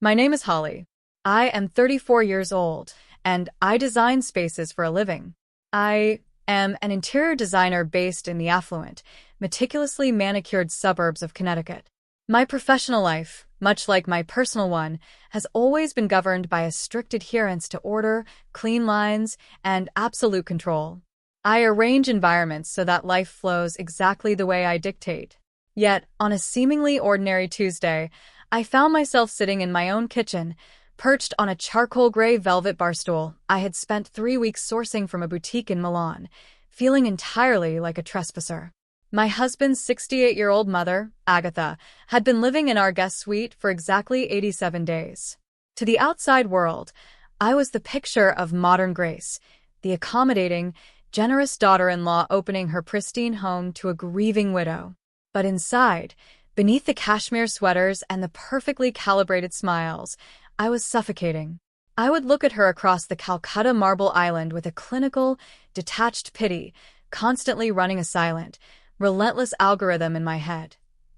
My name is Holly. I am 34 years old, and I design spaces for a living. I am an interior designer based in the affluent, meticulously manicured suburbs of Connecticut. My professional life, much like my personal one, has always been governed by a strict adherence to order, clean lines, and absolute control. I arrange environments so that life flows exactly the way I dictate. Yet, on a seemingly ordinary Tuesday, I found myself sitting in my own kitchen, perched on a charcoal gray velvet barstool I had spent 3 weeks sourcing from a boutique in Milan, feeling entirely like a trespasser. My husband's 68-year-old mother, Agatha, had been living in our guest suite for exactly 87 days. To the outside world, I was the picture of modern grace, the accommodating, generous daughter-in-law opening her pristine home to a grieving widow. But inside, beneath the cashmere sweaters and the perfectly calibrated smiles, I was suffocating. I would look at her across the Calcutta Marble Island with a clinical, detached pity, constantly running a silent, relentless algorithm in my head.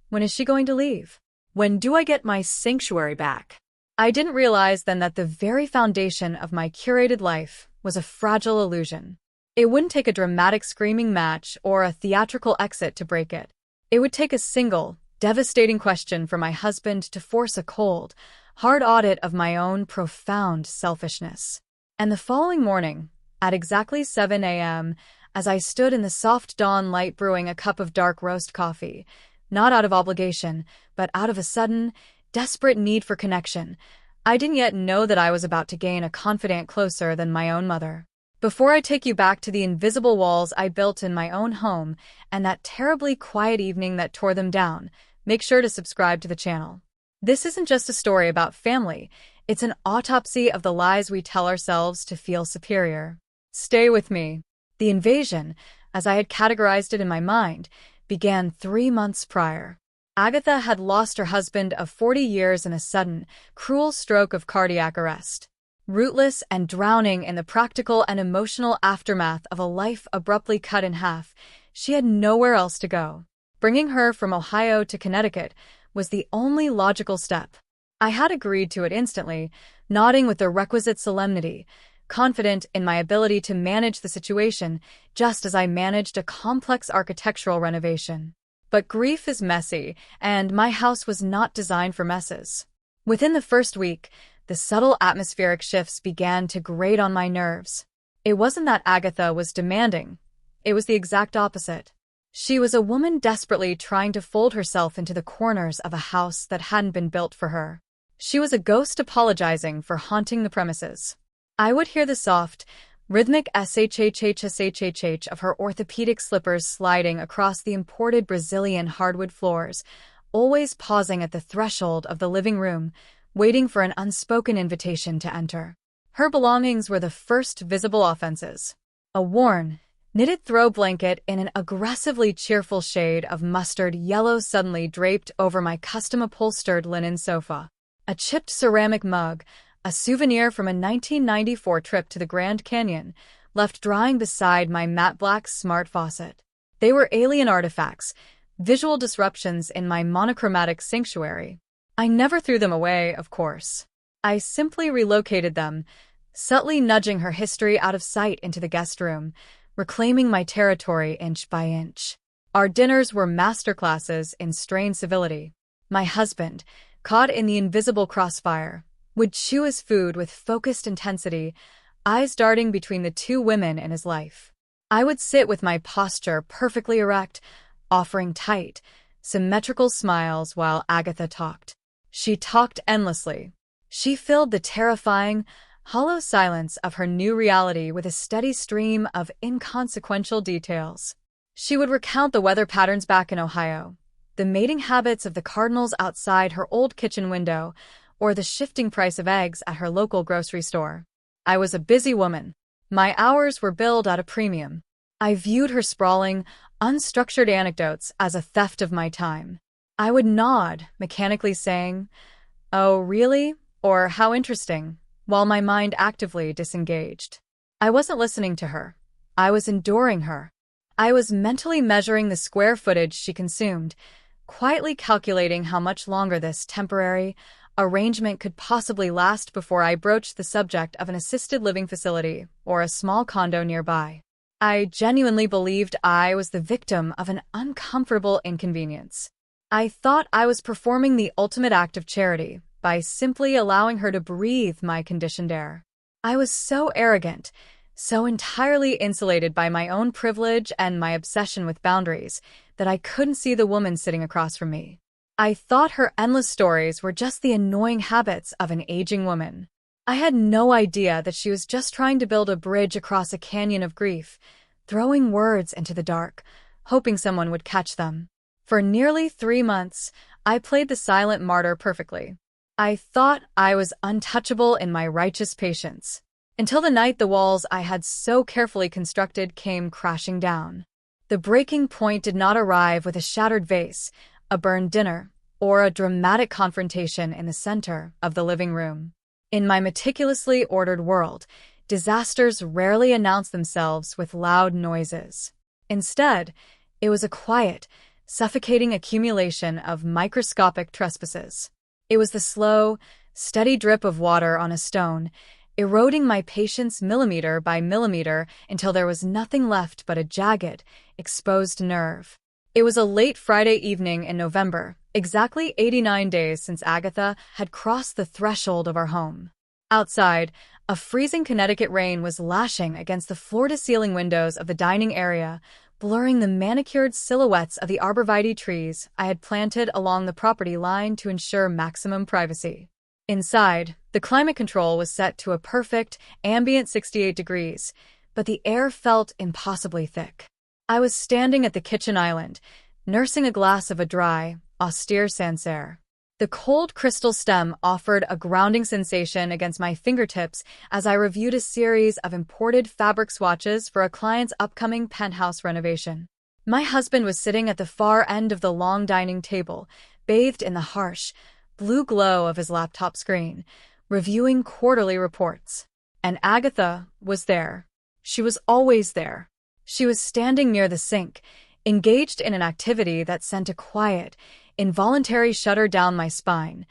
When is she going to leave? When do I get my sanctuary back? I didn't realize then that the very foundation of my curated life was a fragile illusion. It wouldn't take a dramatic screaming match or a theatrical exit to break it. It would take a single, devastating question from my husband to force a cold, hard audit of my own profound selfishness. And the following morning, at exactly 7 a.m., as I stood in the soft dawn light brewing a cup of dark roast coffee, not out of obligation, but out of a sudden, desperate need for connection, I didn't yet know that I was about to gain a confidant closer than my own mother. Before I take you back to the invisible walls I built in my own home and that terribly quiet evening that tore them down, make sure to subscribe to the channel. This isn't just a story about family, it's an autopsy of the lies we tell ourselves to feel superior. Stay with me. The invasion, as I had categorized it in my mind, began 3 months prior. Agatha had lost her husband of 40 years in a sudden, cruel stroke of cardiac arrest. Rootless and drowning in the practical and emotional aftermath of a life abruptly cut in half, she had nowhere else to go. Bringing her from Ohio to Connecticut was the only logical step. I had agreed to it instantly, nodding with the requisite solemnity, confident in my ability to manage the situation just as I managed a complex architectural renovation. But grief is messy, and my house was not designed for messes. Within the first week, the subtle atmospheric shifts began to grate on my nerves. It wasn't that Agatha was demanding. It was the exact opposite. She was a woman desperately trying to fold herself into the corners of a house that hadn't been built for her. She was a ghost apologizing for haunting the premises. I would hear the soft, rhythmic shhh of her orthopedic slippers sliding across the imported Brazilian hardwood floors, always pausing at the threshold of the living room, waiting for an unspoken invitation to enter. Her belongings were the first visible offenses. A worn, knitted throw blanket in an aggressively cheerful shade of mustard yellow suddenly draped over my custom-upholstered linen sofa. A chipped ceramic mug, a souvenir from a 1994 trip to the Grand Canyon, left drying beside my matte black smart faucet. They were alien artifacts, visual disruptions in my monochromatic sanctuary. I never threw them away, of course. I simply relocated them, subtly nudging her history out of sight into the guest room, reclaiming my territory inch by inch. Our dinners were masterclasses in strained civility. My husband, caught in the invisible crossfire, would chew his food with focused intensity, eyes darting between the two women in his life. I would sit with my posture perfectly erect, offering tight, symmetrical smiles while Agatha talked. She talked endlessly. She filled the terrifying, hollow silence of her new reality with a steady stream of inconsequential details. She would recount the weather patterns back in Ohio, the mating habits of the cardinals outside her old kitchen window, or the shifting price of eggs at her local grocery store. I was a busy woman. My hours were billed at a premium. I viewed her sprawling, unstructured anecdotes as a theft of my time. I would nod, mechanically saying, "Oh, really?" or "How interesting," while my mind actively disengaged. I wasn't listening to her. I was enduring her. I was mentally measuring the square footage she consumed, quietly calculating how much longer this temporary, arrangement could possibly last before I broached the subject of an assisted living facility or a small condo nearby. I genuinely believed I was the victim of an uncomfortable inconvenience. I thought I was performing the ultimate act of charity by simply allowing her to breathe my conditioned air. I was so arrogant, so entirely insulated by my own privilege and my obsession with boundaries, that I couldn't see the woman sitting across from me. I thought her endless stories were just the annoying habits of an aging woman. I had no idea that she was just trying to build a bridge across a canyon of grief, throwing words into the dark, hoping someone would catch them. For nearly 3 months, I played the silent martyr perfectly. I thought I was untouchable in my righteous patience, until the night the walls I had so carefully constructed came crashing down. The breaking point did not arrive with a shattered vase, a burned dinner, or a dramatic confrontation in the center of the living room. In my meticulously ordered world, disasters rarely announce themselves with loud noises. Instead, it was a quiet, suffocating accumulation of microscopic trespasses. It was the slow, steady drip of water on a stone, eroding my patience millimeter by millimeter until there was nothing left but a jagged, exposed nerve. It was a late Friday evening in November, exactly 89 days since Agatha had crossed the threshold of our home. Outside, a freezing Connecticut rain was lashing against the floor-to-ceiling windows of the dining area, blurring the manicured silhouettes of the arborvitae trees I had planted along the property line to ensure maximum privacy. Inside, the climate control was set to a perfect, ambient 68 degrees, but the air felt impossibly thick. I was standing at the kitchen island, nursing a glass of a dry, austere Sancerre. The cold crystal stem offered a grounding sensation against my fingertips as I reviewed a series of imported fabric swatches for a client's upcoming penthouse renovation. My husband was sitting at the far end of the long dining table, bathed in the harsh, blue glow of his laptop screen, reviewing quarterly reports. And Agatha was there. She was always there. She was standing near the sink, engaged in an activity that sent a quiet, involuntary shudder down my spine.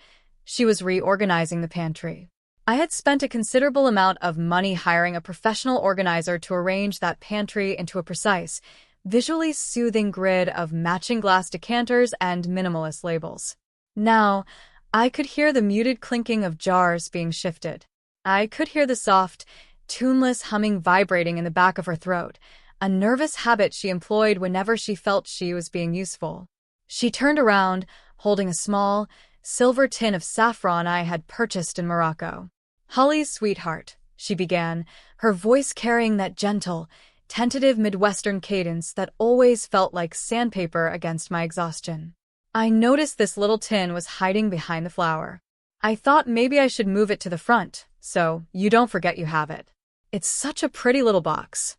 She was reorganizing the pantry. I had spent a considerable amount of money hiring a professional organizer to arrange that pantry into a precise, visually soothing grid of matching glass decanters and minimalist labels. Now, I could hear the muted clinking of jars being shifted. I could hear the soft, tuneless humming vibrating in the back of her throat, a nervous habit she employed whenever she felt she was being useful. She turned around, holding a small, silver tin of saffron I had purchased in Morocco. "Holly's sweetheart," she began, her voice carrying that gentle, tentative Midwestern cadence that always felt like sandpaper against my exhaustion. I noticed this little tin was hiding behind the flower. I thought maybe I should move it to the front, so you don't forget you have it. It's such a pretty little box.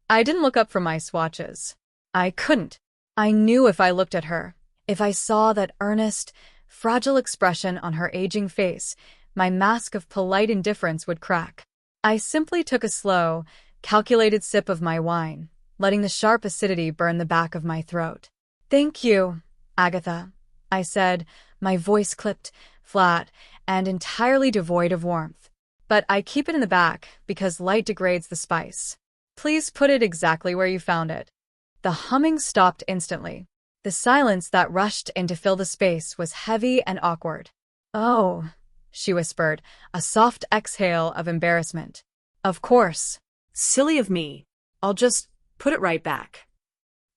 I didn't look up from my swatches. I couldn't. I knew if I looked at her, if I saw that earnest, fragile expression on her aging face, my mask of polite indifference would crack. I simply took a slow, calculated sip of my wine, letting the sharp acidity burn the back of my throat. "Thank you, Agatha," I said, my voice clipped, flat, and entirely devoid of warmth. "But I keep it in the back because light degrades the spice. Please put it exactly where you found it." The humming stopped instantly. The silence that rushed in to fill the space was heavy and awkward. "Oh," she whispered, a soft exhale of embarrassment. "Of course. Silly of me. I'll just put it right back."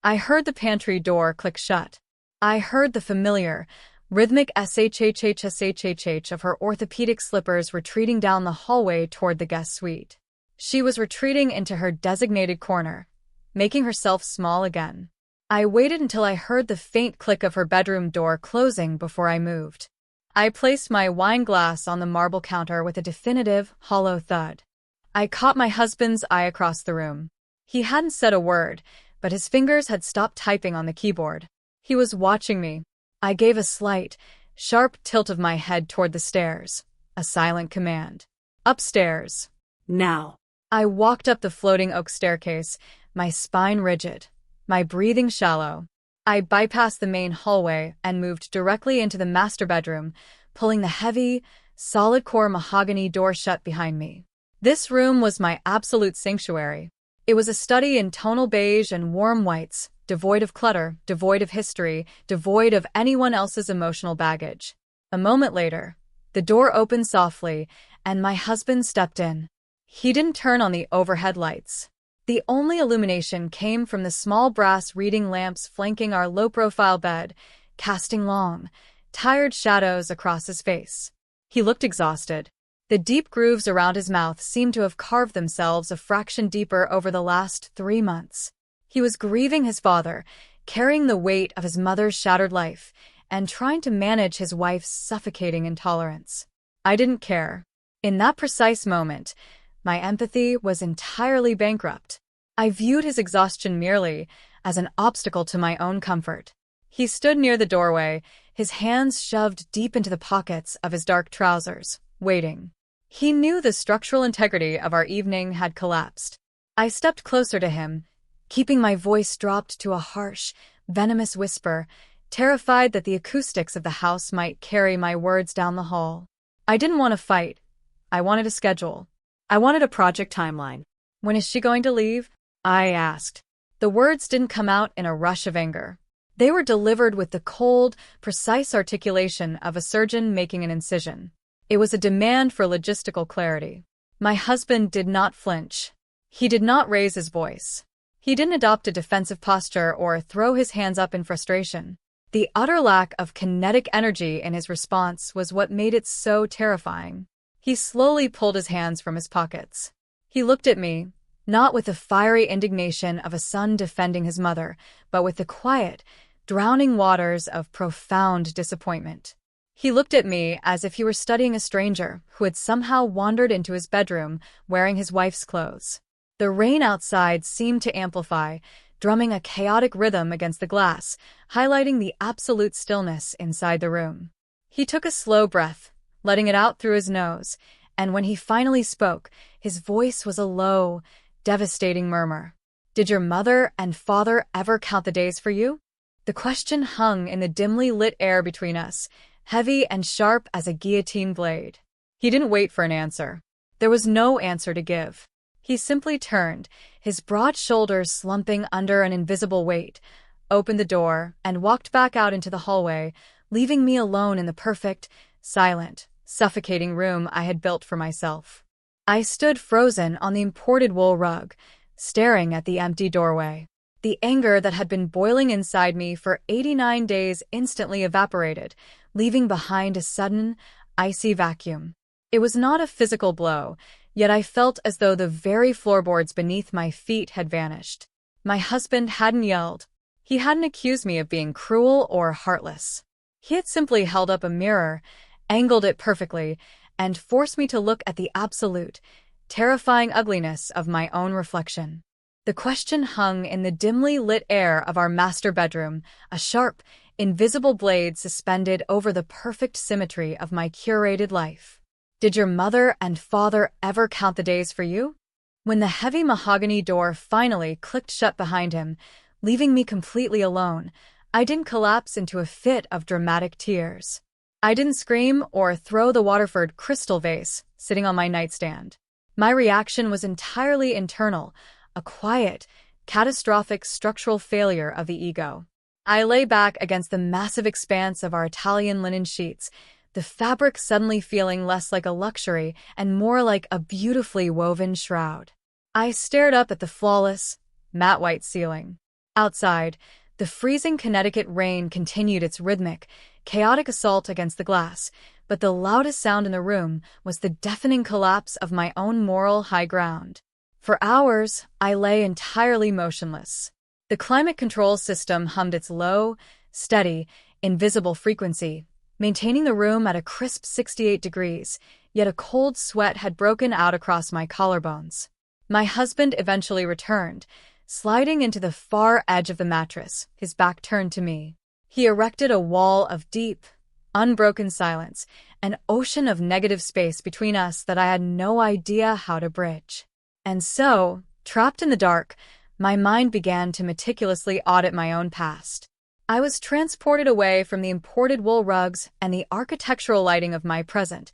I heard the pantry door click shut. I heard the familiar, rhythmic shhhshhh of her orthopedic slippers retreating down the hallway toward the guest suite. She was retreating into her designated corner, making herself small again. I waited until I heard the faint click of her bedroom door closing before I moved. I placed my wine glass on the marble counter with a definitive, hollow thud. I caught my husband's eye across the room. He hadn't said a word, but his fingers had stopped typing on the keyboard. He was watching me. I gave a slight, sharp tilt of my head toward the stairs, a silent command. "Upstairs. Now." I walked up the floating oak staircase, my spine rigid, my breathing shallow. I bypassed the main hallway and moved directly into the master bedroom, pulling the heavy, solid-core mahogany door shut behind me. This room was my absolute sanctuary. It was a study in tonal beige and warm whites, devoid of clutter, devoid of history, devoid of anyone else's emotional baggage. A moment later, the door opened softly, and my husband stepped in. He didn't turn on the overhead lights. The only illumination came from the small brass reading lamps flanking our low-profile bed, casting long, tired shadows across his face. He looked exhausted. The deep grooves around his mouth seemed to have carved themselves a fraction deeper over the last 3 months. He was grieving his father, carrying the weight of his mother's shattered life, and trying to manage his wife's suffocating intolerance. I didn't care. In that precise moment, my empathy was entirely bankrupt. I viewed his exhaustion merely as an obstacle to my own comfort. He stood near the doorway, his hands shoved deep into the pockets of his dark trousers, waiting. He knew the structural integrity of our evening had collapsed. I stepped closer to him, keeping my voice dropped to a harsh, venomous whisper, terrified that the acoustics of the house might carry my words down the hall. I didn't want to fight. I wanted a schedule. I wanted a project timeline. When is she going to leave? I asked. The words didn't come out in a rush of anger. They were delivered with the cold, precise articulation of a surgeon making an incision. It was a demand for logistical clarity. My husband did not flinch. He did not raise his voice. He didn't adopt a defensive posture or throw his hands up in frustration. The utter lack of kinetic energy in his response was what made it so terrifying. He slowly pulled his hands from his pockets. He looked at me, not with the fiery indignation of a son defending his mother, but with the quiet, drowning waters of profound disappointment. He looked at me as if he were studying a stranger who had somehow wandered into his bedroom wearing his wife's clothes. The rain outside seemed to amplify, drumming a chaotic rhythm against the glass, highlighting the absolute stillness inside the room. He took a slow breath, letting it out through his nose, and when he finally spoke, his voice was a low, devastating murmur. Did your mother and father ever count the days for you? The question hung in the dimly lit air between us, heavy and sharp as a guillotine blade. He didn't wait for an answer. There was no answer to give. He simply turned, his broad shoulders slumping under an invisible weight, opened the door, and walked back out into the hallway, leaving me alone in the perfect, silent, suffocating room I had built for myself. I stood frozen on the imported wool rug, staring at the empty doorway. The anger that had been boiling inside me for 89 days instantly evaporated, leaving behind a sudden, icy vacuum. It was not a physical blow, yet I felt as though the very floorboards beneath my feet had vanished. My husband hadn't yelled. He hadn't accused me of being cruel or heartless. He had simply held up a mirror, angled it perfectly, and forced me to look at the absolute, terrifying ugliness of my own reflection. The question hung in the dimly lit air of our master bedroom, a sharp, invisible blade suspended over the perfect symmetry of my curated life. Did your mother and father ever count the days for you? When the heavy mahogany door finally clicked shut behind him, leaving me completely alone, I didn't collapse into a fit of dramatic tears. I didn't scream or throw the Waterford crystal vase sitting on my nightstand. My reaction was entirely internal, a quiet, catastrophic structural failure of the ego. I lay back against the massive expanse of our Italian linen sheets, the fabric suddenly feeling less like a luxury and more like a beautifully woven shroud. I stared up at the flawless, matte white ceiling. Outside, the freezing Connecticut rain continued its rhythmic, chaotic assault against the glass, but the loudest sound in the room was the deafening collapse of my own moral high ground. For hours, I lay entirely motionless. The climate control system hummed its low, steady, invisible frequency, maintaining the room at a crisp 68 degrees, yet a cold sweat had broken out across my collarbones. My husband eventually returned, sliding into the far edge of the mattress, his back turned to me. He erected a wall of deep, unbroken silence, an ocean of negative space between us that I had no idea how to bridge. And so, trapped in the dark, my mind began to meticulously audit my own past. I was transported away from the imported wool rugs and the architectural lighting of my present,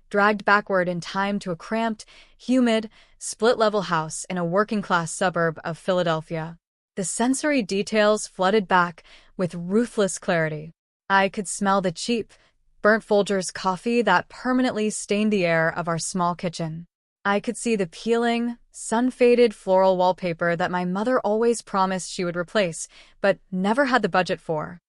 dragged backward in time to a cramped, humid, split-level house in a working-class suburb of Philadelphia. The sensory details flooded back with ruthless clarity. I could smell the cheap, burnt Folgers coffee that permanently stained the air of our small kitchen. I could see the peeling, sun-faded floral wallpaper that my mother always promised she would replace, but never had the budget for.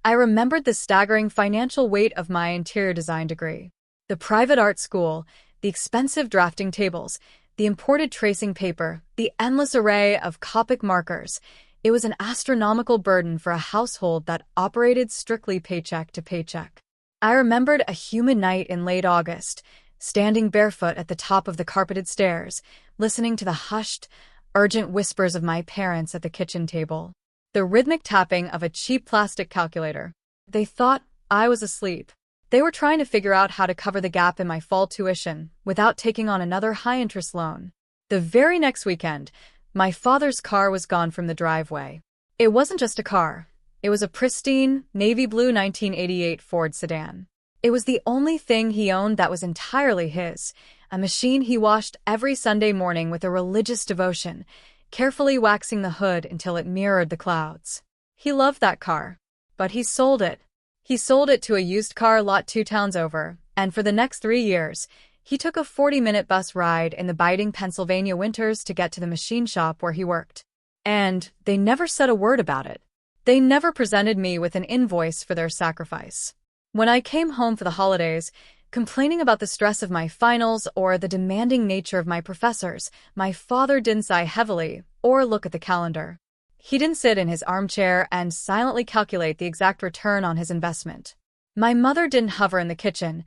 I remembered the staggering financial weight of my interior design degree. The private art school, the expensive drafting tables, the imported tracing paper, the endless array of Copic markers. It was an astronomical burden for a household that operated strictly paycheck to paycheck. I remembered a humid night in late August, standing barefoot at the top of the carpeted stairs, listening to the hushed, urgent whispers of my parents at the kitchen table. The rhythmic tapping of a cheap plastic calculator. They thought I was asleep. They were trying to figure out how to cover the gap in my fall tuition without taking on another high-interest loan. The very next weekend, my father's car was gone from the driveway. It wasn't just a car. It was a pristine, navy blue 1988 Ford sedan. It was the only thing he owned that was entirely his, a machine he washed every Sunday morning with a religious devotion, carefully waxing the hood until it mirrored the clouds. He loved that car, but he sold it. He sold it to a used car lot 2 towns over, and for the next 3 years, he took a 40-minute bus ride in the biting Pennsylvania winters to get to the machine shop where he worked. And they never said a word about it. They never presented me with an invoice for their sacrifice. When I came home for the holidays, complaining about the stress of my finals or the demanding nature of my professors, my father didn't sigh heavily or look at the calendar. He didn't sit in his armchair and silently calculate the exact return on his investment. My mother didn't hover in the kitchen,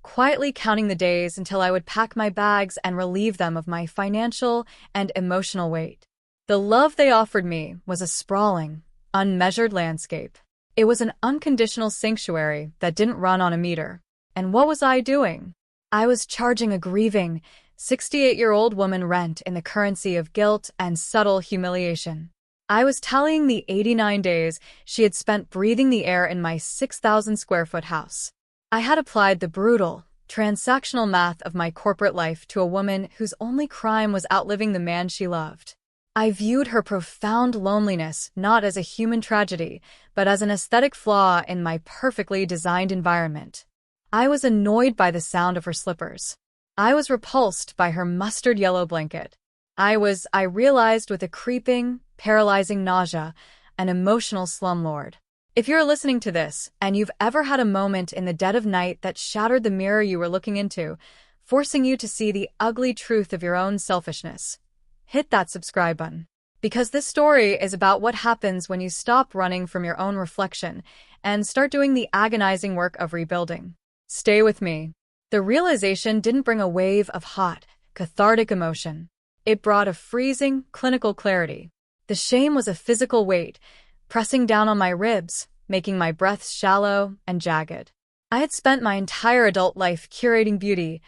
quietly counting the days until I would pack my bags and relieve them of my financial and emotional weight. The love they offered me was a sprawling, unmeasured landscape. It was an unconditional sanctuary that didn't run on a meter. And what was I doing? I was charging a grieving, 68-year-old woman rent in the currency of guilt and subtle humiliation. I was tallying the 89 days she had spent breathing the air in my 6,000-square-foot house. I had applied the brutal, transactional math of my corporate life to a woman whose only crime was outliving the man she loved. I viewed her profound loneliness not as a human tragedy, but as an aesthetic flaw in my perfectly designed environment. I was annoyed by the sound of her slippers. I was repulsed by her mustard yellow blanket. I realized with a creeping, paralyzing nausea, an emotional slumlord. If you're listening to this, and you've ever had a moment in the dead of night that shattered the mirror you were looking into, forcing you to see the ugly truth of your own selfishness, hit that subscribe button. Because this story is about what happens when you stop running from your own reflection and start doing the agonizing work of rebuilding. Stay with me. The realization didn't bring a wave of hot, cathartic emotion. It brought a freezing, clinical clarity. The shame was a physical weight, pressing down on my ribs, making my breaths shallow and jagged. I had spent my entire adult life curating beauty,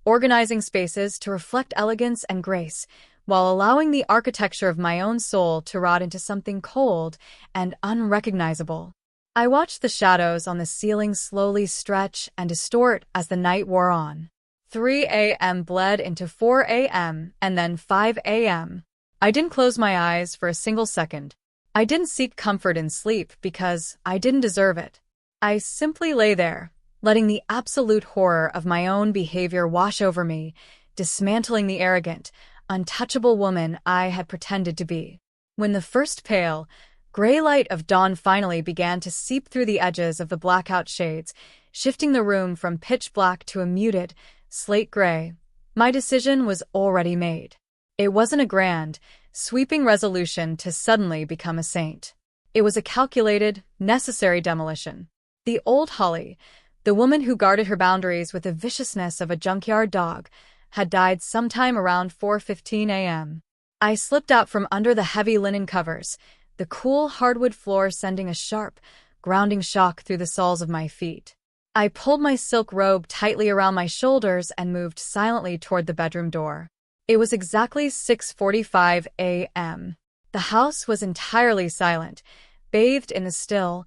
organizing spaces to reflect elegance and grace, while allowing the architecture of my own soul to rot into something cold and unrecognizable. I watched the shadows on the ceiling slowly stretch and distort as the night wore on. 3 a.m. bled into 4 a.m. and then 5 a.m. I didn't close my eyes for a single second. I didn't seek comfort in sleep because I didn't deserve it. I simply lay there, letting the absolute horror of my own behavior wash over me, dismantling the arrogant, untouchable woman I had pretended to be. When the first pale, gray light of dawn finally began to seep through the edges of the blackout shades, shifting the room from pitch black to a muted, slate gray, my decision was already made. It wasn't a grand, sweeping resolution to suddenly become a saint. It was a calculated, necessary demolition. The old Holly, the woman who guarded her boundaries with the viciousness of a junkyard dog, had died sometime around 4:15 a.m. I slipped out from under the heavy linen covers, the cool hardwood floor sending a sharp, grounding shock through the soles of my feet. I pulled my silk robe tightly around my shoulders and moved silently toward the bedroom door. It was exactly 6:45 a.m. The house was entirely silent, bathed in the still,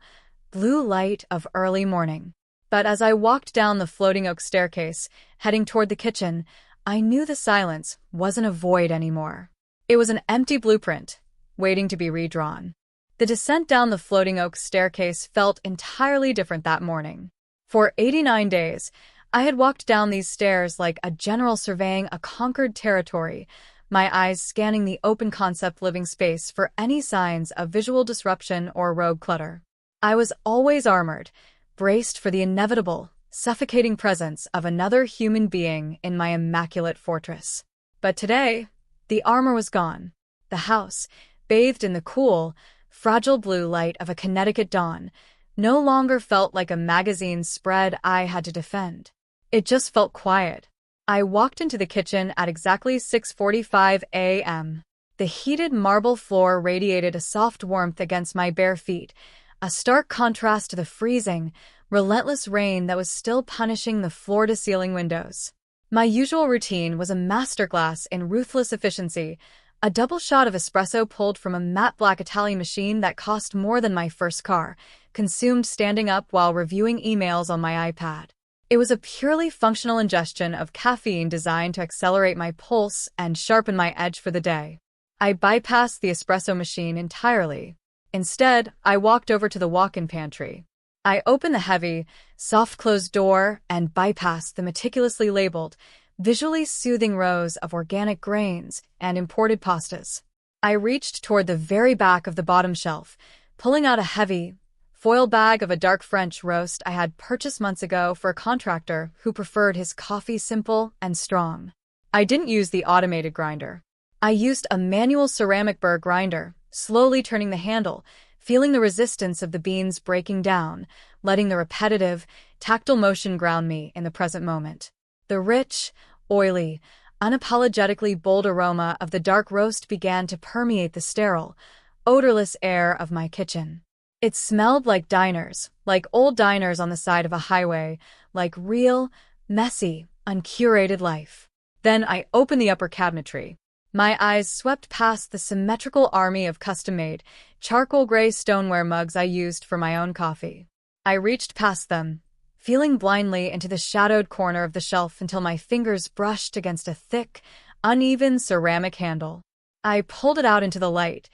blue light of early morning. But as I walked down the floating oak staircase, heading toward the kitchen, I knew the silence wasn't a void anymore. It was an empty blueprint, waiting to be redrawn. The descent down the floating oak staircase felt entirely different that morning. For 89 days, I had walked down these stairs like a general surveying a conquered territory, my eyes scanning the open-concept living space for any signs of visual disruption or rogue clutter. I was always armored, braced for the inevitable, suffocating presence of another human being in my immaculate fortress. But today, the armor was gone. The house, bathed in the cool, fragile blue light of a Connecticut dawn, no longer felt like a magazine spread I had to defend. It just felt quiet. I walked into the kitchen at exactly 6:45 a.m. The heated marble floor radiated a soft warmth against my bare feet, a stark contrast to the freezing, relentless rain that was still punishing the floor-to-ceiling windows. My usual routine was a masterclass in ruthless efficiency, a double shot of espresso pulled from a matte black Italian machine that cost more than my first car, consumed standing up while reviewing emails on my iPad. It was a purely functional ingestion of caffeine designed to accelerate my pulse and sharpen my edge for the day. I bypassed the espresso machine entirely. Instead, I walked over to the walk-in pantry. I opened the heavy, soft-closed door and bypassed the meticulously labeled, visually soothing rows of organic grains and imported pastas. I reached toward the very back of the bottom shelf, pulling out a heavy, foil bag of a dark French roast I had purchased months ago for a contractor who preferred his coffee simple and strong. I didn't use the automated grinder. I used a manual ceramic burr grinder, slowly turning the handle, feeling the resistance of the beans breaking down, letting the repetitive, tactile motion ground me in the present moment. The rich, oily, unapologetically bold aroma of the dark roast began to permeate the sterile, odorless air of my kitchen. It smelled like diners, like old diners on the side of a highway, like real, messy, uncurated life. Then I opened the upper cabinetry. My eyes swept past the symmetrical army of custom-made, charcoal gray stoneware mugs I used for my own coffee. I reached past them, feeling blindly into the shadowed corner of the shelf until my fingers brushed against a thick, uneven ceramic handle. I pulled it out into the light,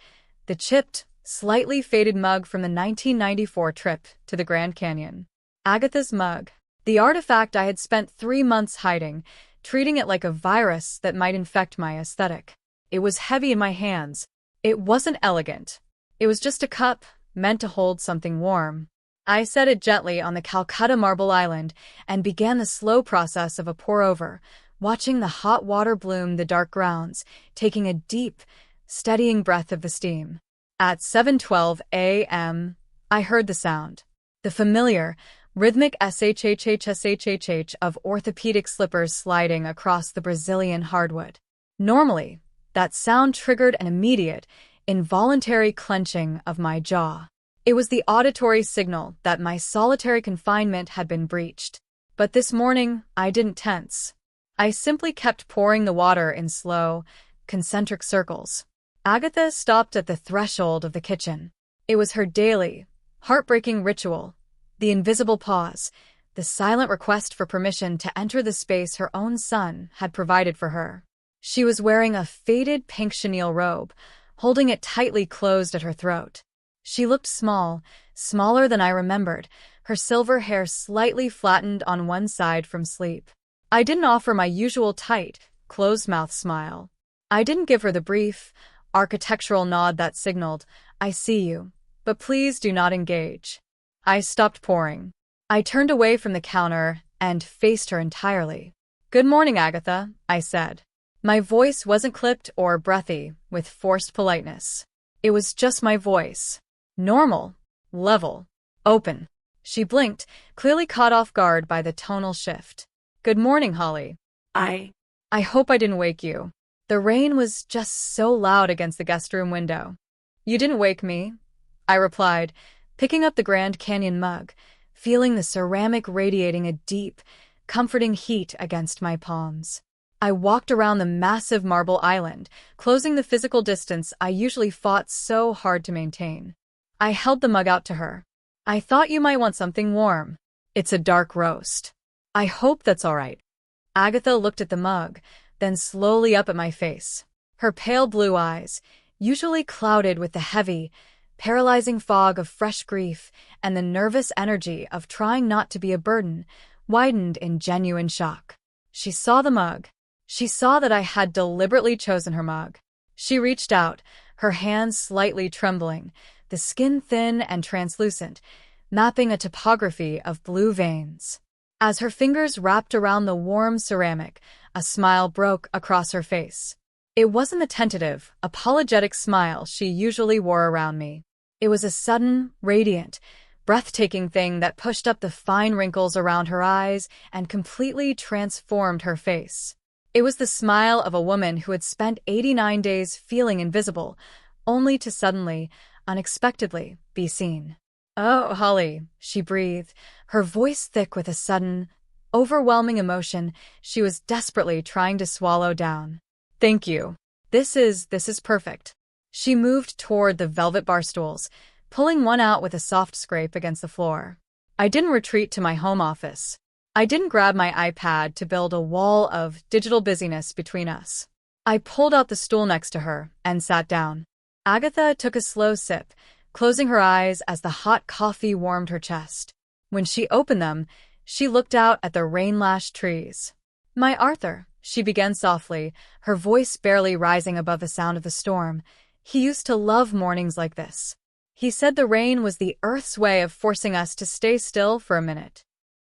the chipped, slightly faded mug from the 1994 trip to the Grand Canyon. Agatha's mug, the artifact I had spent 3 months hiding, treating it like a virus that might infect my aesthetic. It was heavy in my hands. It wasn't elegant. It was just a cup, meant to hold something warm. I set it gently on the Calcutta marble island and began the slow process of a pour-over, watching the hot water bloom the dark grounds, taking a deep, steadying breath of the steam. At 7:12 a.m., I heard the sound. The familiar, rhythmic shhh of orthopedic slippers sliding across the Brazilian hardwood. Normally, that sound triggered an immediate, involuntary clenching of my jaw. It was the auditory signal that my solitary confinement had been breached. But this morning, I didn't tense. I simply kept pouring the water in slow, concentric circles. Agatha stopped at the threshold of the kitchen. It was her daily, heartbreaking ritual, the invisible pause, the silent request for permission to enter the space her own son had provided for her. She was wearing a faded pink chenille robe, holding it tightly closed at her throat. She looked small, smaller than I remembered, her silver hair slightly flattened on one side from sleep. I didn't offer my usual tight, closed-mouth smile. I didn't give her the brief, architectural nod that signaled, "I see you, but please do not engage." I stopped pouring. I turned away from the counter and faced her entirely. "Good morning, Agatha," I said. My voice wasn't clipped or breathy with forced politeness. It was just my voice. Normal, level, open. She blinked, clearly caught off guard by the tonal shift. "Good morning, Holly. I hope I didn't wake you." The rain was just so loud against the guest room window. "You didn't wake me," I replied, picking up the Grand Canyon mug, feeling the ceramic radiating a deep, comforting heat against my palms. I walked around the massive marble island, closing the physical distance I usually fought so hard to maintain. I held the mug out to her. I thought you might want something warm. It's a dark roast. I hope that's all right. Agatha looked at the mug, then slowly up at my face. Her pale blue eyes, usually clouded with the heavy, paralyzing fog of fresh grief and the nervous energy of trying not to be a burden, widened in genuine shock. She saw the mug. She saw that I had deliberately chosen her mug. She reached out, her hands slightly trembling, the skin thin and translucent, mapping a topography of blue veins. As her fingers wrapped around the warm ceramic, a smile broke across her face. It wasn't the tentative, apologetic smile she usually wore around me. It was a sudden, radiant, breathtaking thing that pushed up the fine wrinkles around her eyes and completely transformed her face. It was the smile of a woman who had spent 89 days feeling invisible, only to suddenly, unexpectedly, be seen. "Oh, Holly," she breathed, her voice thick with a sudden, overwhelming emotion she was desperately trying to swallow down. "Thank you. This is perfect." She moved toward the velvet bar stools, pulling one out with a soft scrape against the floor. I didn't retreat to my home office. I didn't grab my iPad to build a wall of digital busyness between us. I pulled out the stool next to her and sat down. Agatha took a slow sip, closing her eyes as the hot coffee warmed her chest. When she opened them, she looked out at the rain-lashed trees. "My Arthur," she began softly, her voice barely rising above the sound of the storm. "He used to love mornings like this. He said the rain was the Earth's way of forcing us to stay still for a minute."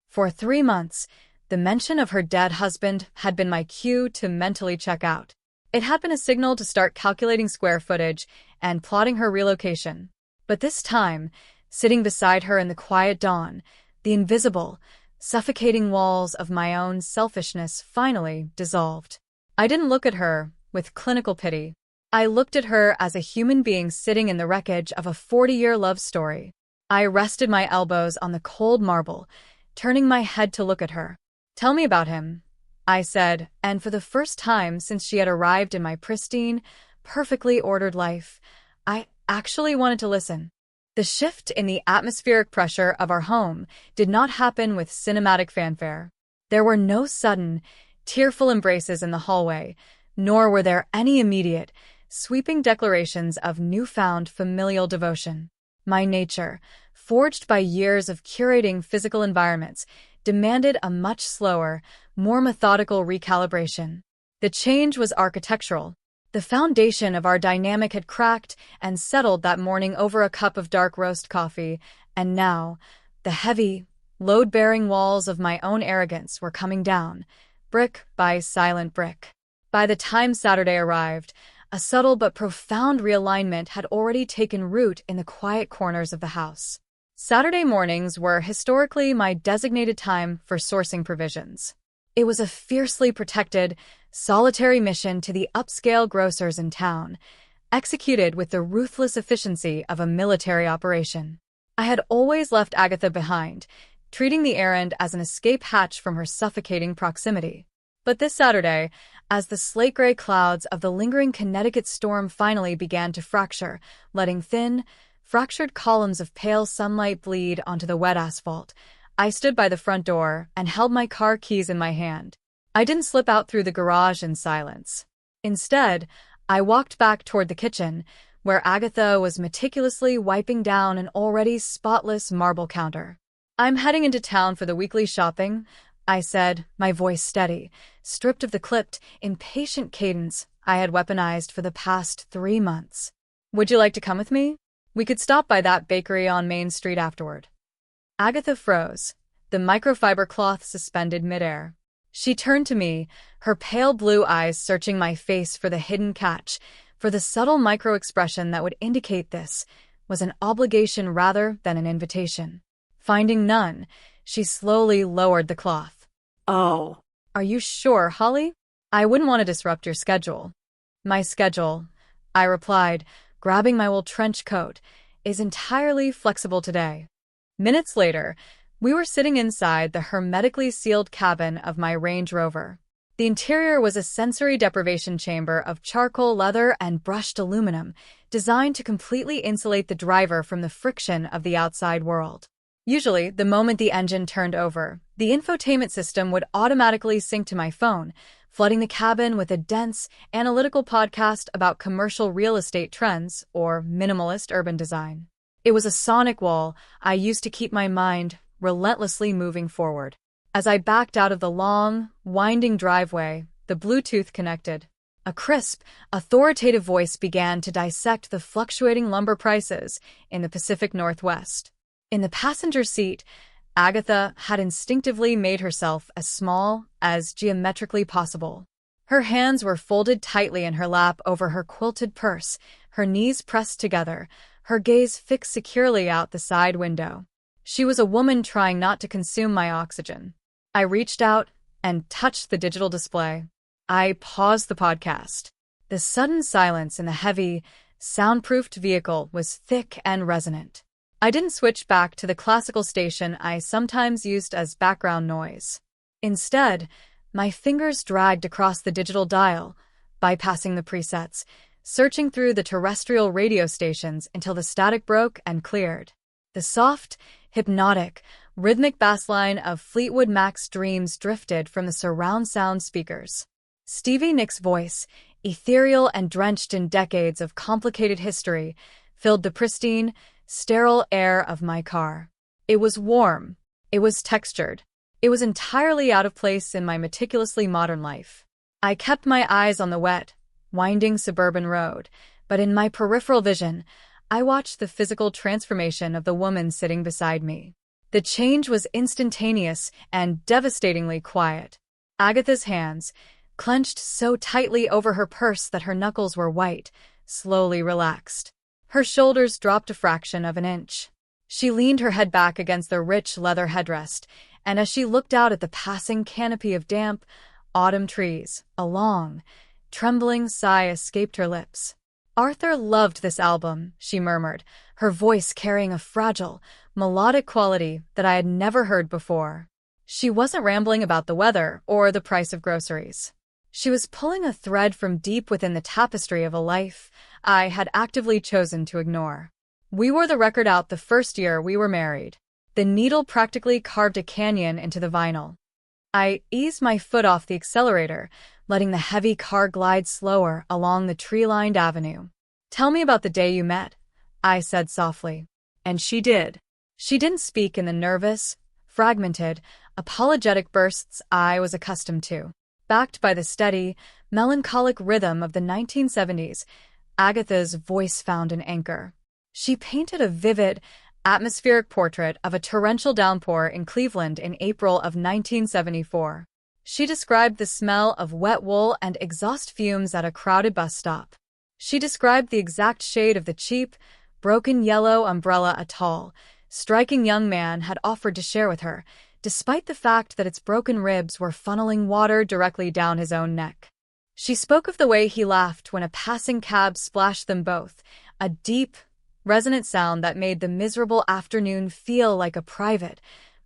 For 3 months, the mention of her dead husband had been my cue to mentally check out. It had been a signal to start calculating square footage and plotting her relocation. But this time, sitting beside her in the quiet dawn, the invisible, suffocating walls of my own selfishness finally dissolved. I didn't look at her with clinical pity. I looked at her as a human being sitting in the wreckage of a 40-year love story. I rested my elbows on the cold marble, turning my head to look at her. "Tell me about him," I said, and for the first time since she had arrived in my pristine, perfectly ordered life, I actually wanted to listen. The shift in the atmospheric pressure of our home did not happen with cinematic fanfare. There were no sudden, tearful embraces in the hallway, nor were there any immediate, sweeping declarations of newfound familial devotion. My nature, forged by years of curating physical environments, demanded a much slower, more methodical recalibration. The change was architectural. The foundation of our dynamic had cracked and settled that morning over a cup of dark roast coffee, and now, the heavy, load-bearing walls of my own arrogance were coming down, brick by silent brick. By the time Saturday arrived, a subtle but profound realignment had already taken root in the quiet corners of the house. Saturday mornings were historically my designated time for sourcing provisions. It was a fiercely protected, solitary mission to the upscale grocers in town, executed with the ruthless efficiency of a military operation. I had always left Agatha behind, treating the errand as an escape hatch from her suffocating proximity. But this Saturday, as the slate-gray clouds of the lingering Connecticut storm finally began to fracture, letting thin, fractured columns of pale sunlight bleed onto the wet asphalt, I stood by the front door and held my car keys in my hand. I didn't slip out through the garage in silence. Instead, I walked back toward the kitchen, where Agatha was meticulously wiping down an already spotless marble counter. "I'm heading into town for the weekly shopping," I said, my voice steady, stripped of the clipped, impatient cadence I had weaponized for the past 3 months. "Would you like to come with me? We could stop by that bakery on Main Street afterward." Agatha froze, the microfiber cloth suspended midair. She turned to me, her pale blue eyes searching my face for the hidden catch, for the subtle micro-expression that would indicate this was an obligation rather than an invitation. Finding none, she slowly lowered the cloth. "Oh, are you sure, Holly? I wouldn't want to disrupt your schedule." "My schedule," I replied, grabbing my old trench coat, "is entirely flexible today." Minutes later, we were sitting inside the hermetically sealed cabin of my Range Rover. The interior was a sensory deprivation chamber of charcoal leather and brushed aluminum, designed to completely insulate the driver from the friction of the outside world. Usually, the moment the engine turned over, the infotainment system would automatically sync to my phone, flooding the cabin with a dense, analytical podcast about commercial real estate trends or minimalist urban design. It was a sonic wall I used to keep my mind relentlessly moving forward. As I backed out of the long, winding driveway, the Bluetooth connected. A crisp, authoritative voice began to dissect the fluctuating lumber prices in the Pacific Northwest. In the passenger seat, Agatha had instinctively made herself as small as geometrically possible. Her hands were folded tightly in her lap over her quilted purse, her knees pressed together, her gaze fixed securely out the side window. She was a woman trying not to consume my oxygen. I reached out and touched the digital display. I paused the podcast. The sudden silence in the heavy, soundproofed vehicle was thick and resonant. I didn't switch back to the classical station I sometimes used as background noise. Instead, my fingers dragged across the digital dial, bypassing the presets, searching through the terrestrial radio stations until the static broke and cleared. The soft, hypnotic, rhythmic bassline of Fleetwood Mac's Dreams drifted from the surround sound speakers. Stevie Nicks' voice, ethereal and drenched in decades of complicated history, filled the pristine, sterile air of my car. It was warm. It was textured. It was entirely out of place in my meticulously modern life. I kept my eyes on the wet, winding suburban road, but in my peripheral vision, I watched the physical transformation of the woman sitting beside me. The change was instantaneous and devastatingly quiet. Agatha's hands, clenched so tightly over her purse that her knuckles were white, slowly relaxed. Her shoulders dropped a fraction of an inch. She leaned her head back against the rich leather headrest, and as she looked out at the passing canopy of damp, autumn trees, a long, trembling sigh escaped her lips. "Arthur loved this album," she murmured, her voice carrying a fragile, melodic quality that I had never heard before. She wasn't rambling about the weather or the price of groceries. She was pulling a thread from deep within the tapestry of a life I had actively chosen to ignore. We wore the record out the first year we were married. The needle practically carved a canyon into the vinyl. I eased my foot off the accelerator, letting the heavy car glide slower along the tree-lined avenue. "Tell me about the day you met," I said softly. And she did. She didn't speak in the nervous, fragmented, apologetic bursts I was accustomed to. Backed by the steady, melancholic rhythm of the 1970s, Agatha's voice found an anchor. She painted a vivid, atmospheric portrait of a torrential downpour in Cleveland in April of 1974. She described the smell of wet wool and exhaust fumes at a crowded bus stop. She described the exact shade of the cheap, broken yellow umbrella a tall, striking young man had offered to share with her, despite the fact that its broken ribs were funneling water directly down his own neck. She spoke of the way he laughed when a passing cab splashed them both, a deep, resonant sound that made the miserable afternoon feel like a private,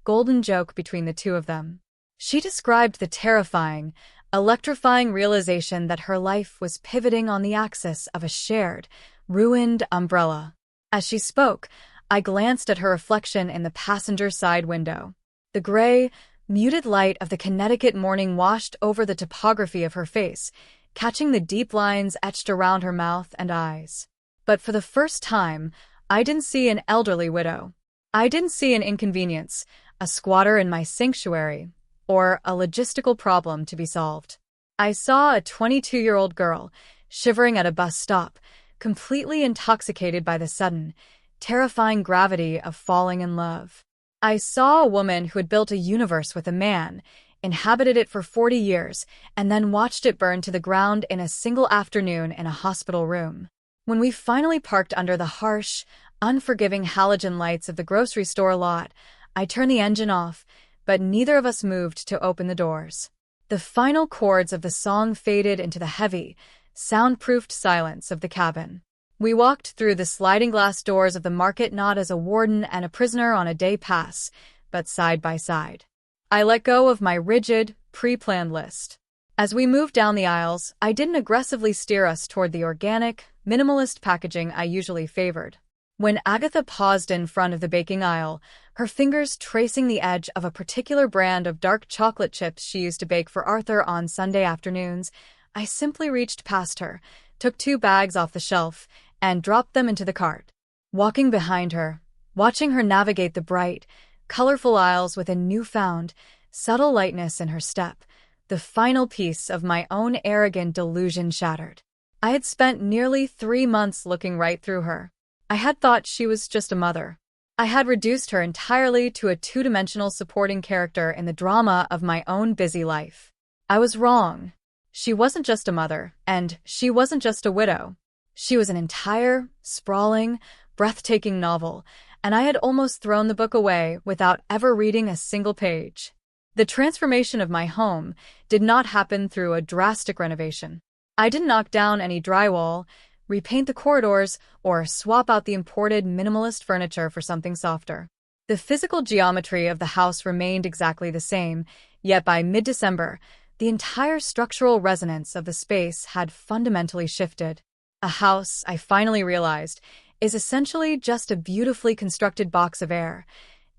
golden joke between the two of them. She described the terrifying, electrifying realization that her life was pivoting on the axis of a shared, ruined umbrella. As she spoke, I glanced at her reflection in the passenger side window. The gray, muted light of the Connecticut morning washed over the topography of her face, catching the deep lines etched around her mouth and eyes. But for the first time, I didn't see an elderly widow. I didn't see an inconvenience, a squatter in my sanctuary, or a logistical problem to be solved. I saw a 22-year-old girl, shivering at a bus stop, completely intoxicated by the sudden, terrifying gravity of falling in love. I saw a woman who had built a universe with a man, inhabited it for 40 years, and then watched it burn to the ground in a single afternoon in a hospital room. When we finally parked under the harsh, unforgiving halogen lights of the grocery store lot, I turned the engine off, but neither of us moved to open the doors. The final chords of the song faded into the heavy, soundproofed silence of the cabin. We walked through the sliding glass doors of the market not as a warden and a prisoner on a day pass, but side by side. I let go of my rigid, pre-planned list. As we moved down the aisles, I didn't aggressively steer us toward the organic, minimalist packaging I usually favored. When Agatha paused in front of the baking aisle, her fingers tracing the edge of a particular brand of dark chocolate chips she used to bake for Arthur on Sunday afternoons, I simply reached past her, took 2 bags off the shelf, and dropped them into the cart. Walking behind her, watching her navigate the bright, colorful aisles with a newfound, subtle lightness in her step, the final piece of my own arrogant delusion shattered. I had spent nearly 3 months looking right through her. I had thought she was just a mother. I had reduced her entirely to a 2-dimensional supporting character in the drama of my own busy life. I was wrong. She wasn't just a mother, and she wasn't just a widow. She was an entire, sprawling, breathtaking novel, and I had almost thrown the book away without ever reading a single page. The transformation of my home did not happen through a drastic renovation. I didn't knock down any drywall, repaint the corridors, or swap out the imported minimalist furniture for something softer. The physical geometry of the house remained exactly the same, yet by mid-December, the entire structural resonance of the space had fundamentally shifted. A house, I finally realized, is essentially just a beautifully constructed box of air.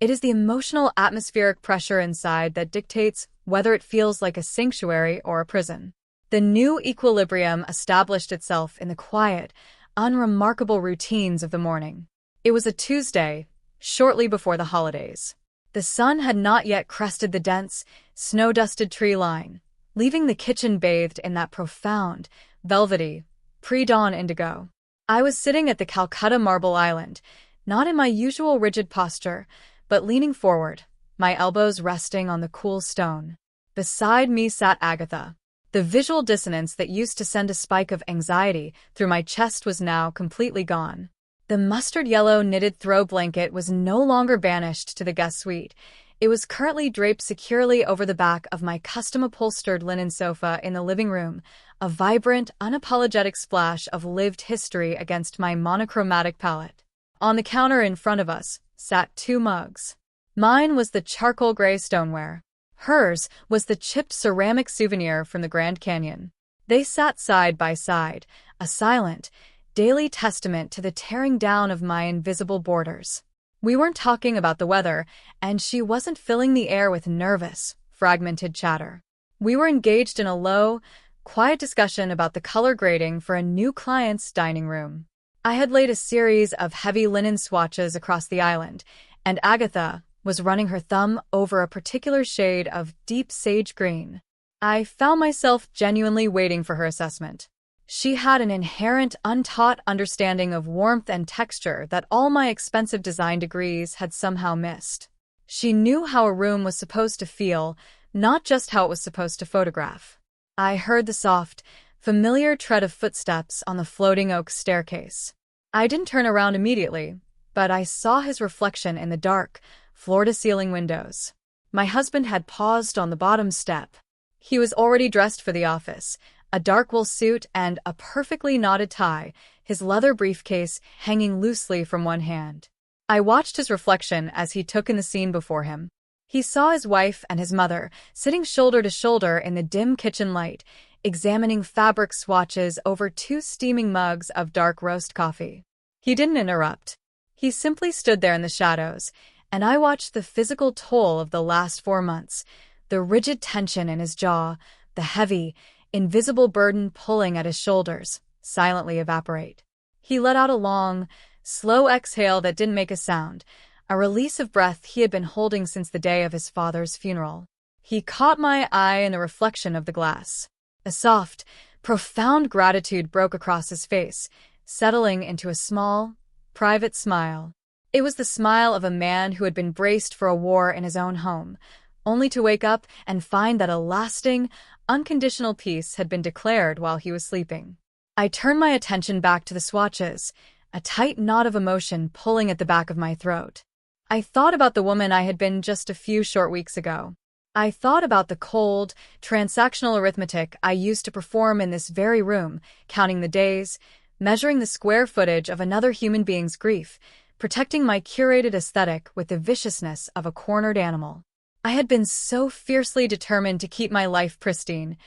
It is the emotional atmospheric pressure inside that dictates whether it feels like a sanctuary or a prison. The new equilibrium established itself in the quiet, unremarkable routines of the morning. It was a Tuesday, shortly before the holidays. The sun had not yet crested the dense, snow-dusted tree line, leaving the kitchen bathed in that profound, velvety, pre-dawn indigo. I was sitting at the Calcutta Marble Island, not in my usual rigid posture, but leaning forward, my elbows resting on the cool stone. Beside me sat Agatha. The visual dissonance that used to send a spike of anxiety through my chest was now completely gone. The mustard-yellow knitted throw blanket was no longer banished to the guest suite. It was currently draped securely over the back of my custom-upholstered linen sofa in the living room, a vibrant, unapologetic splash of lived history against my monochromatic palette. On the counter in front of us sat 2 mugs. Mine was the charcoal gray stoneware. Hers was the chipped ceramic souvenir from the Grand Canyon. They sat side by side, a silent, daily testament to the tearing down of my invisible borders. We weren't talking about the weather, and she wasn't filling the air with nervous, fragmented chatter. We were engaged in a low, quiet discussion about the color grading for a new client's dining room. I had laid a series of heavy linen swatches across the island, and Agatha was running her thumb over a particular shade of deep sage green. I found myself genuinely waiting for her assessment. She had an inherent, untaught understanding of warmth and texture that all my expensive design degrees had somehow missed. She knew how a room was supposed to feel, not just how it was supposed to photograph. I heard the soft, familiar tread of footsteps on the floating oak staircase. I didn't turn around immediately, but I saw his reflection in the dark, floor-to-ceiling windows. My husband had paused on the bottom step. He was already dressed for the office, a dark wool suit and a perfectly knotted tie, his leather briefcase hanging loosely from one hand. I watched his reflection as he took in the scene before him. He saw his wife and his mother sitting shoulder to shoulder in the dim kitchen light, examining fabric swatches over 2 steaming mugs of dark roast coffee. He didn't interrupt. He simply stood there in the shadows, and I watched the physical toll of the last 4 months, the rigid tension in his jaw, the heavy, invisible burden pulling at his shoulders, silently evaporate. He let out a long, slow exhale that didn't make a sound, a release of breath he had been holding since the day of his father's funeral. He caught my eye in the reflection of the glass. A soft, profound gratitude broke across his face, settling into a small, private smile. It was the smile of a man who had been braced for a war in his own home, only to wake up and find that a lasting, unconditional peace had been declared while he was sleeping. I turned my attention back to the swatches, a tight knot of emotion pulling at the back of my throat. I thought about the woman I had been just a few short weeks ago. I thought about the cold, transactional arithmetic I used to perform in this very room, counting the days, measuring the square footage of another human being's grief, protecting my curated aesthetic with the viciousness of a cornered animal. I had been so fiercely determined to keep my life pristine,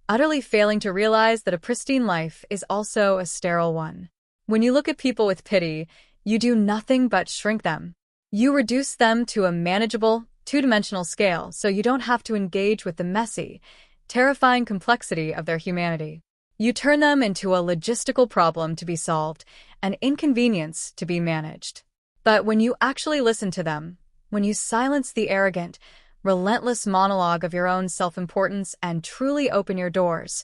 utterly failing to realize that a pristine life is also a sterile one. When you look at people with pity, you do nothing but shrink them. You reduce them to a manageable, two-dimensional scale so you don't have to engage with the messy, terrifying complexity of their humanity. You turn them into a logistical problem to be solved, an inconvenience to be managed. But when you actually listen to them, when you silence the arrogant, relentless monologue of your own self-importance and truly open your doors,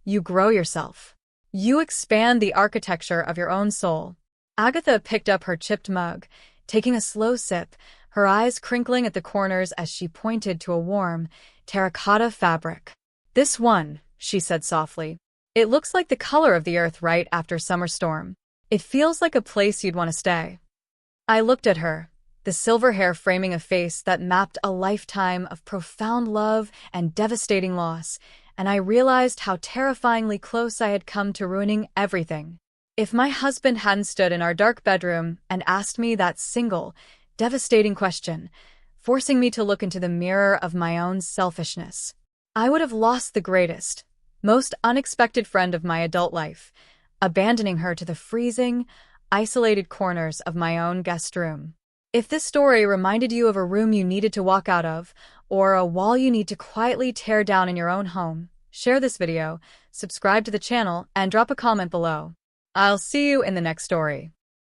you grow yourself. You expand the architecture of your own soul. Agatha picked up her chipped mug, taking a slow sip, her eyes crinkling at the corners as she pointed to a warm, terracotta fabric. "This one," she said softly. "It looks like the color of the earth right after summer storm. It feels like a place you'd want to stay." I looked at her, the silver hair framing a face that mapped a lifetime of profound love and devastating loss, and I realized how terrifyingly close I had come to ruining everything. If my husband hadn't stood in our dark bedroom and asked me that single, devastating question, forcing me to look into the mirror of my own selfishness, I would have lost the greatest, most unexpected friend of my adult life, abandoning her to the freezing, isolated corners of my own guest room. If this story reminded you of a room you needed to walk out of, or a wall you need to quietly tear down in your own home, share this video, subscribe to the channel, and drop a comment below. I'll see you in the next story.